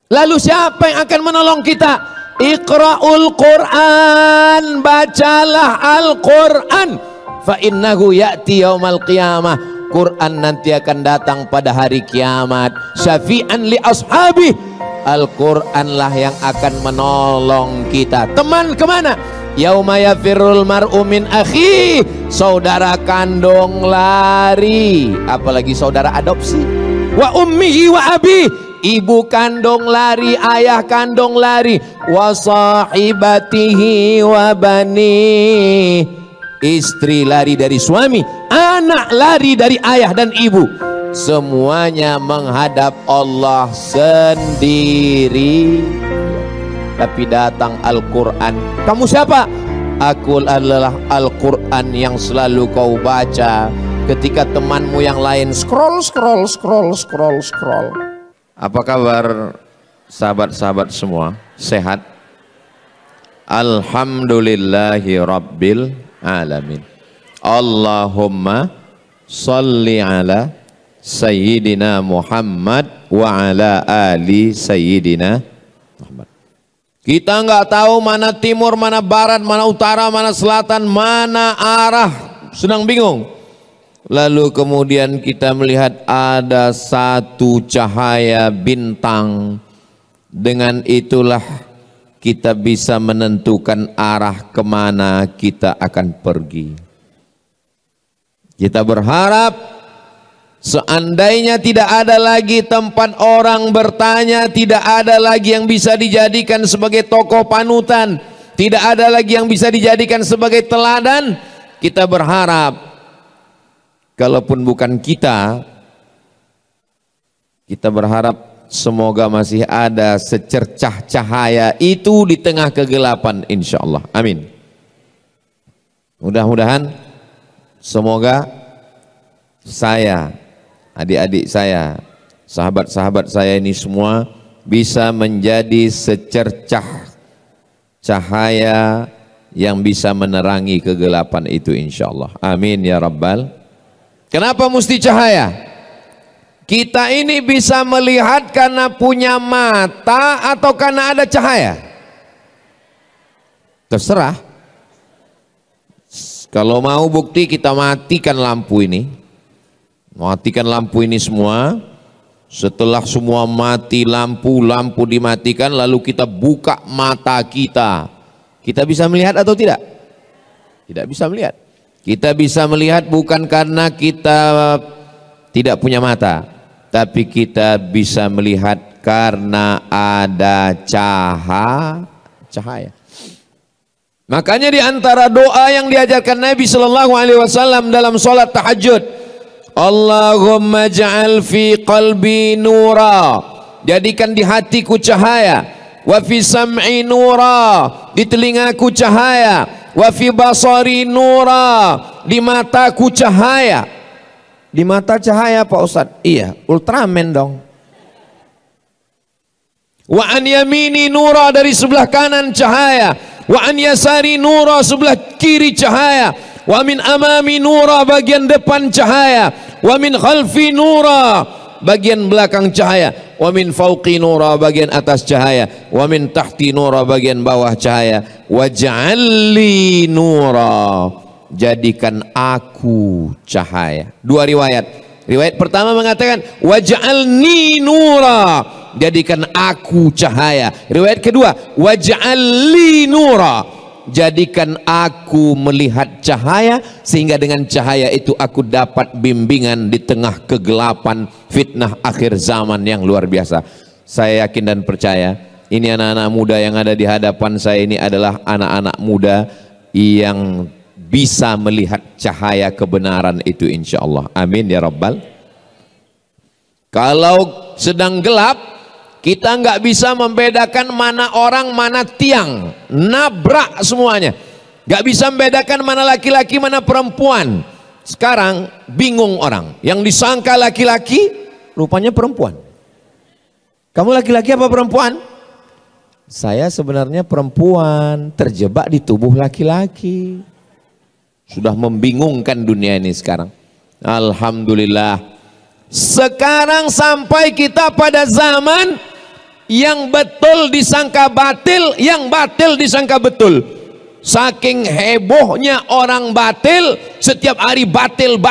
Lalu siapa yang akan menolong kita? Iqra'ul Qur'an, bacalah Al-Qur'an. Fa innahu ya'ti yaumal qiyamah. Quran nanti akan datang pada hari kiamat. Syafi'an li ashabi. Al-Quran lah yang akan menolong kita. Teman kemana? Yauma yafirrul mar'u min akhi. Saudara kandung lari, apalagi saudara adopsi. Wa ummihi wa abi. Ibu kandung lari, ayah kandung lari. Wa sahibatihi wa bani. Istri lari dari suami, anak lari dari ayah dan ibu. Semuanya menghadap Allah sendiri. Tapi datang Al-Quran. Kamu siapa? Aku adalah Al-Quran yang selalu kau baca ketika temanmu yang lain scroll. Apa kabar sahabat-sahabat semua? Sehat? Alhamdulillahi Rabbil Alamin. Allahumma salli ala Sayyidina Muhammad wa ala ali Sayyidina Muhammad. Kita nggak tahu mana timur, mana barat, mana utara, mana selatan, mana arah, sedang bingung. Lalu kemudian kita melihat ada satu cahaya bintang. Dengan itulah kita bisa menentukan arah kemana kita akan pergi. Kita berharap seandainya tidak ada lagi tempat orang bertanya, tidak ada lagi yang bisa dijadikan sebagai tokoh panutan, tidak ada lagi yang bisa dijadikan sebagai teladan, kita berharap kalaupun bukan kita berharap semoga masih ada secercah cahaya itu di tengah kegelapan, insya Allah. Amin. Mudah-mudahan semoga saya, adik-adik saya, sahabat-sahabat saya ini semua bisa menjadi secercah cahaya yang bisa menerangi kegelapan itu, insya Allah. Amin ya Rabbal. Kenapa mesti cahaya? Kita ini bisa melihat karena punya mata atau karena ada cahaya? Terserah. Kalau mau bukti, kita matikan lampu ini. Matikan lampu ini semua. Setelah semua mati lampu dimatikan, lalu kita buka mata kita. Kita bisa melihat atau tidak? Tidak bisa melihat. Kita bisa melihat bukan karena kita tidak punya mata, tapi kita bisa melihat karena ada cahaya. Makanya di antara doa yang diajarkan Nabi Shallallahu Alaihi Wasallam dalam sholat tahajud, Allahumma ja'al fi qalbi nura, jadikan di hatiku cahaya, wa fi sam'i nura, di telingaku cahaya, wa fi basari nura, di mataku cahaya. Di mata cahaya Pak Ustadz? Iya, Ultraman dong. Wa an yamini nura, dari sebelah kanan cahaya, wa an yasari nura, sebelah kiri cahaya, wa min amami nura, bagian depan cahaya, wa min khalfi nura, bagian belakang cahaya, wa min fauqi nura, bagian atas cahaya, wa min tahti nura, bagian bawah cahaya, waj'alli nura, jadikan aku cahaya. Dua riwayat. Riwayat pertama mengatakan waj'alni nura, jadikan aku cahaya. Riwayat kedua waj'alli nura, jadikan aku melihat cahaya, sehingga dengan cahaya itu aku dapat bimbingan di tengah kegelapan fitnah akhir zaman yang luar biasa. Saya yakin dan percaya ini anak-anak muda yang ada di hadapan saya ini adalah anak-anak muda yang bisa melihat cahaya kebenaran itu, insya Allah. Amin ya Rabbal. Kalau sedang gelap, kita nggak bisa membedakan mana orang mana tiang, nabrak semuanya. Nggak bisa membedakan mana laki-laki mana perempuan. Sekarang bingung orang, yang disangka laki-laki rupanya perempuan. Kamu laki-laki apa perempuan? Saya sebenarnya perempuan, terjebak di tubuh laki-laki. Sudah membingungkan dunia ini sekarang. Alhamdulillah. Sekarang sampai kita pada zaman yang betul disangka batil, yang batil disangka betul. Saking hebohnya orang batil, setiap hari batil,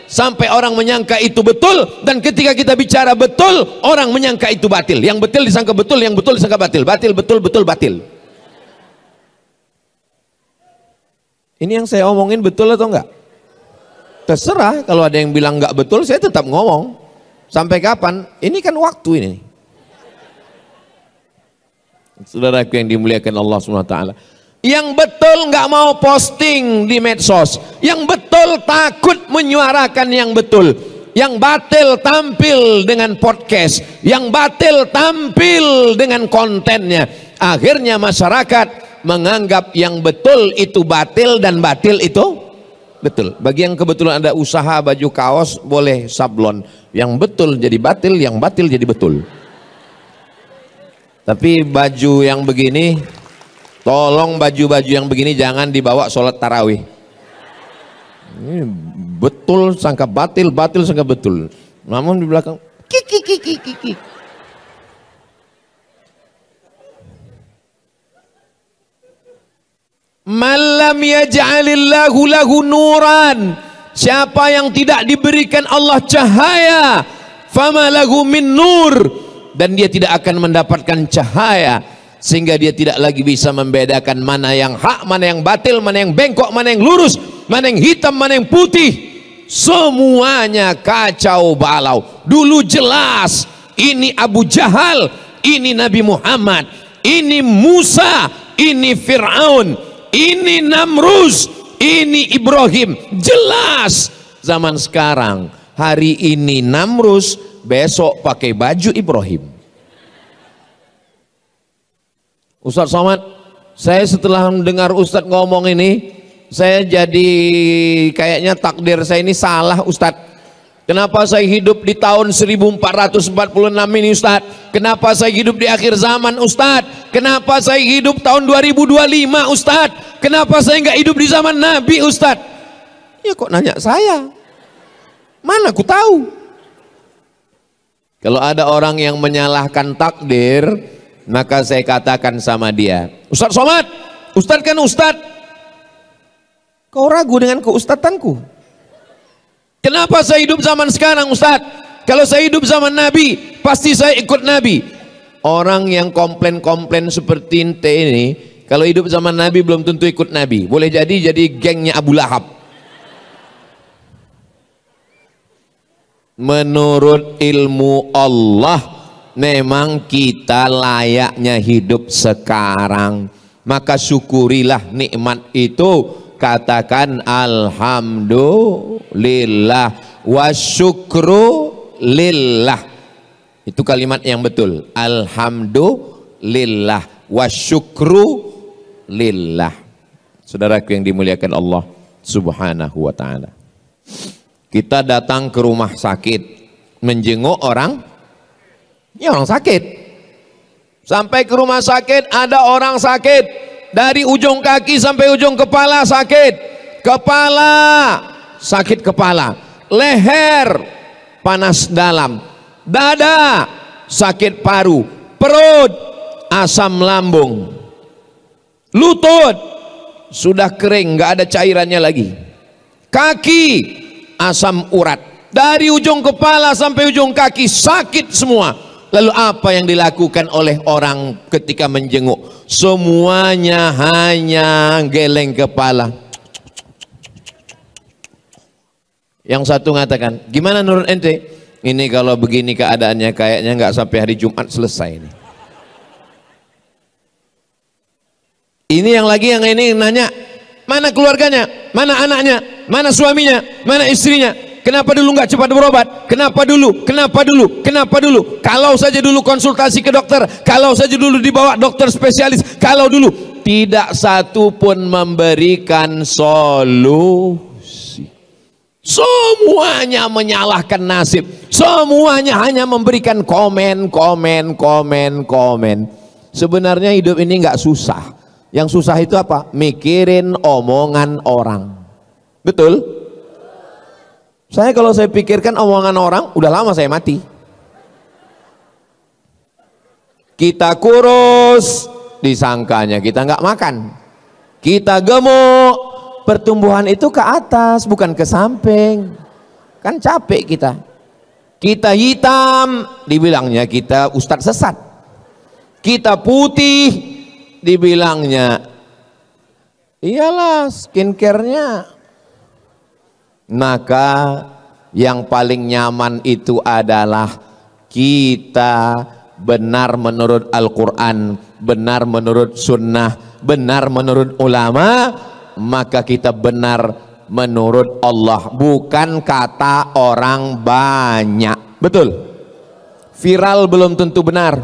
sampai orang menyangka itu betul, dan ketika kita bicara betul, orang menyangka itu batil. Yang betul disangka betul, yang betul disangka batil. Batil, betul, batil. Ini yang saya omongin betul atau enggak? Terserah, kalau ada yang bilang enggak betul, saya tetap ngomong. Sampai kapan? Ini kan waktu ini. Saudaraku yang dimuliakan Allah SWT, yang betul nggak mau posting di medsos, yang betul takut menyuarakan yang betul, yang batil tampil dengan podcast, yang batil tampil dengan kontennya. Akhirnya masyarakat menganggap yang betul itu batil dan batil itu betul. Bagi yang kebetulan ada usaha baju kaos, boleh sablon, yang betul jadi batil, yang batil jadi betul. Tapi baju yang begini, tolong baju-baju yang begini jangan dibawa sholat tarawih. Ini betul sangka batil, batil sangka betul. Namun di belakang kiki. Malam yaj'alillahu lahu nuran, siapa yang tidak diberikan Allah cahaya, fama lahu min nur, dan dia tidak akan mendapatkan cahaya, sehingga dia tidak lagi bisa membedakan mana yang hak, mana yang batil, mana yang bengkok, mana yang lurus, mana yang hitam, mana yang putih. Semuanya kacau balau. Dulu jelas ini Abu Jahal, ini Nabi Muhammad, ini Musa, ini Fir'aun, ini Namrus, ini Ibrahim. Jelas. Zaman sekarang, hari ini Namrus, besok pakai baju Ibrahim. Ustadz Somad, saya setelah mendengar Ustadz ngomong ini, saya jadi kayaknya takdir saya ini salah Ustadz. Kenapa saya hidup di tahun 1446 ini Ustadz? Kenapa saya hidup di akhir zaman Ustadz? Kenapa saya hidup tahun 2025 Ustadz? Kenapa saya nggak hidup di zaman Nabi Ustadz? Ya kok nanya saya? Mana aku tahu? Kalau ada orang yang menyalahkan takdir, maka saya katakan sama dia, Ustadz Somad, Ustadz kan Ustadz, kau ragu dengan keustatanku. Kenapa saya hidup zaman sekarang Ustadz? Kalau saya hidup zaman Nabi, pasti saya ikut Nabi. Orang yang komplain-komplain seperti ente ini, kalau hidup zaman Nabi belum tentu ikut Nabi. Boleh jadi gengnya Abu Lahab. Menurut ilmu Allah, memang kita layaknya hidup sekarang, maka syukurilah nikmat itu. Katakan alhamdulillah wa syukru lillah. Itu kalimat yang betul. Alhamdulillah wa syukru lillah. Saudaraku yang dimuliakan Allah Subhanahu wa ta'ala, kita datang ke rumah sakit menjenguk orang, ya orang sakit. Sampai ke rumah sakit, ada orang sakit dari ujung kaki sampai ujung kepala sakit. Kepala, sakit kepala. Leher, panas dalam. Dada, sakit paru. Perut, asam lambung. Lutut, sudah kering, nggak ada cairannya lagi. Kaki, asam urat. Dari ujung kepala sampai ujung kaki sakit semua. Lalu apa yang dilakukan oleh orang ketika menjenguk? Semuanya hanya geleng kepala. Yang satu mengatakan, gimana menurut ente? Ini kalau begini keadaannya kayaknya nggak sampai hari Jumat selesai ini. Ini yang ini nanya, mana keluarganya, mana anaknya, mana suaminya, mana istrinya? Kenapa dulu nggak cepat berobat? Kenapa dulu? Kenapa dulu? Kenapa dulu? Kalau saja dulu konsultasi ke dokter, kalau saja dulu dibawa dokter spesialis, kalau dulu. Tidak satu pun memberikan solusi. Semuanya menyalahkan nasib. Semuanya hanya memberikan komen. Sebenarnya hidup ini nggak susah. Yang susah itu apa? Mikirin omongan orang. Betul? Saya kalau saya pikirkan omongan orang, udah lama saya mati. Kita kurus, disangkanya kita nggak makan. Kita gemuk, pertumbuhan itu ke atas bukan ke samping. Kan capek kita. Kita hitam, dibilangnya kita ustadz sesat. Kita putih, dibilangnya iyalah skincare-nya. Maka yang paling nyaman itu adalah kita benar menurut Al-Quran, benar menurut sunnah, benar menurut ulama, maka kita benar menurut Allah, bukan kata orang banyak. Betul? Viral belum tentu benar,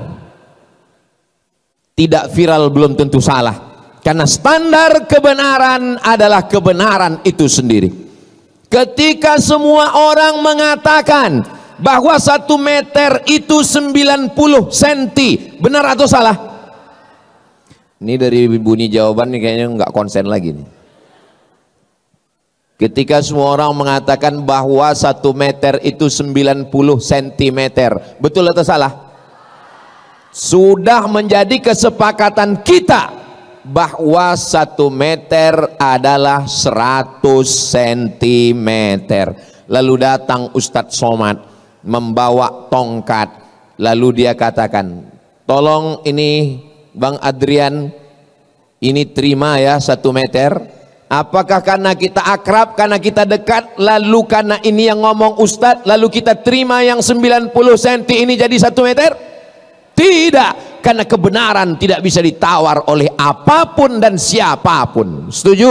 tidak viral belum tentu salah, karena standar kebenaran adalah kebenaran itu sendiri. Ketika semua orang mengatakan bahwa 1 meter itu 90 cm, benar atau salah? Ini dari bunyi jawaban nih kayaknya nggak konsen lagi nih. Ketika semua orang mengatakan bahwa 1 meter itu 90 cm, betul atau salah? Sudah menjadi kesepakatan kita bahwa 1 meter adalah 100 cm. Lalu datang Ustadz Somad membawa tongkat, lalu dia katakan, tolong ini Bang Adrian, ini terima ya 1 meter. Apakah karena kita akrab, karena kita dekat, lalu karena ini yang ngomong Ustadz, lalu kita terima yang 90 cm ini jadi 1 meter? Tidak, karena kebenaran tidak bisa ditawar oleh apapun dan siapapun. Setuju?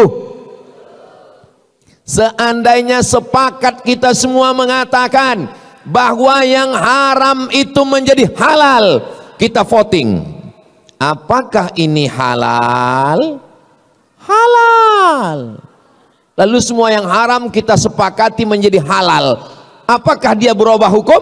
Seandainya sepakat kita semua mengatakan bahwa yang haram itu menjadi halal, kita voting. Apakah ini halal? Halal. Lalu semua yang haram kita sepakati menjadi halal. Apakah dia berubah hukum?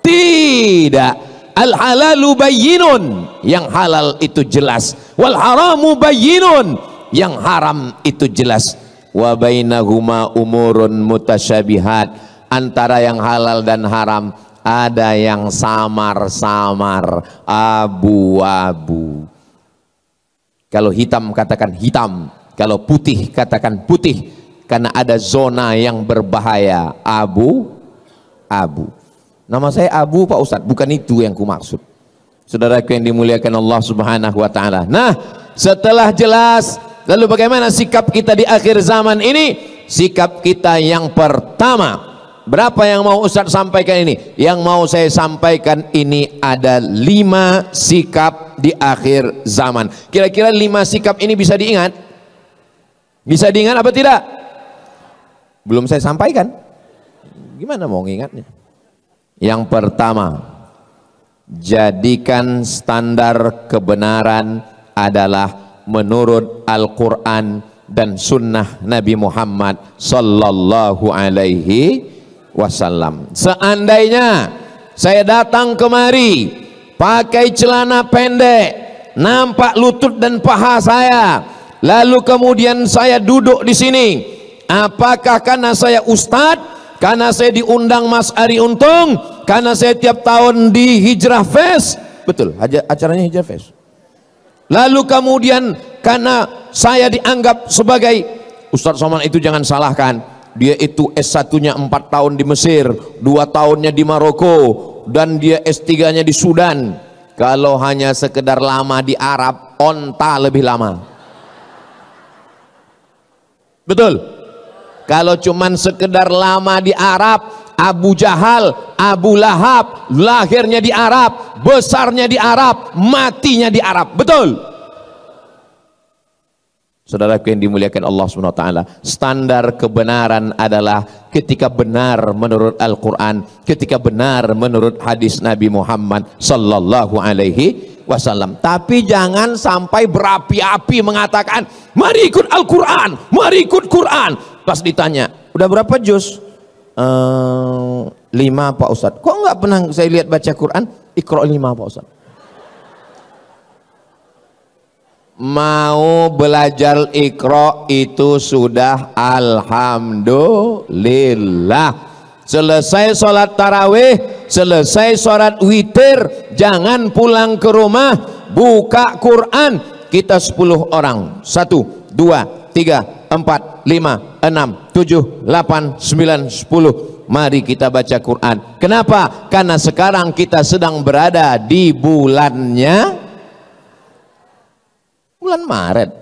Tidak. Al halalu bayyinun, yang halal itu jelas. Wal haramu bayyinun, yang haram itu jelas. Wa bainahuma umurun mutasyabihat, antara yang halal dan haram ada yang samar-samar, abu-abu. Kalau hitam katakan hitam, kalau putih katakan putih, karena ada zona yang berbahaya, abu-abu. Nama saya Abu Pak Ustadz, bukan itu yang ku maksud. Saudaraku yang dimuliakan Allah Subhanahu wa taala. Nah, setelah jelas, lalu bagaimana sikap kita di akhir zaman ini? Sikap kita yang pertama, berapa yang mau Ustadz sampaikan ini? Yang mau saya sampaikan ini ada 5 sikap di akhir zaman. Kira-kira 5 sikap ini bisa diingat? Bisa diingat apa tidak? Belum saya sampaikan. Gimana mau ngingatnya? Yang pertama, jadikan standar kebenaran adalah menurut Al-Quran dan sunnah Nabi Muhammad sallallahu alaihi wasallam. Seandainya saya datang kemari pakai celana pendek, nampak lutut dan paha saya, lalu kemudian saya duduk di sini, apakah karena saya ustadz, karena saya diundang Mas Ari Untung, karena saya tiap tahun di Hijrah Fest? Betul, acaranya Hijrah Fest. Lalu kemudian karena saya dianggap sebagai Ustadz Somad, itu jangan salahkan, dia itu S1-nya 4 tahun di Mesir, 2 tahunnya di Maroko, dan dia S3-nya di Sudan. Kalau hanya sekedar lama di Arab, onta lebih lama. Betul? Kalau cuman sekedar lama di Arab, Abu Jahal, Abu Lahab, lahirnya di Arab, besarnya di Arab, matinya di Arab. Betul? Saudaraku yang dimuliakan Allah SWT, standar kebenaran adalah ketika benar menurut Al-Quran, ketika benar menurut hadis Nabi Muhammad sallallahu alaihi wasallam. Tapi jangan sampai berapi-api mengatakan, mari ikut Al-Quran, mari ikut Quran. Pas ditanya, udah berapa juz? 5 Pak Ustadz. Kok nggak pernah saya lihat baca Quran? Iqra 5 Pak Ustadz. Mau belajar Iqra itu sudah alhamdulillah. Selesai sholat tarawih, selesai sholat witir jangan pulang ke rumah, buka Quran. Kita 10 orang, 1, 2, 3, 4, 5, 6, 7, 8, 9, 10. Mari kita baca Quran. Kenapa? Karena sekarang kita sedang berada di bulannya bulan Maret.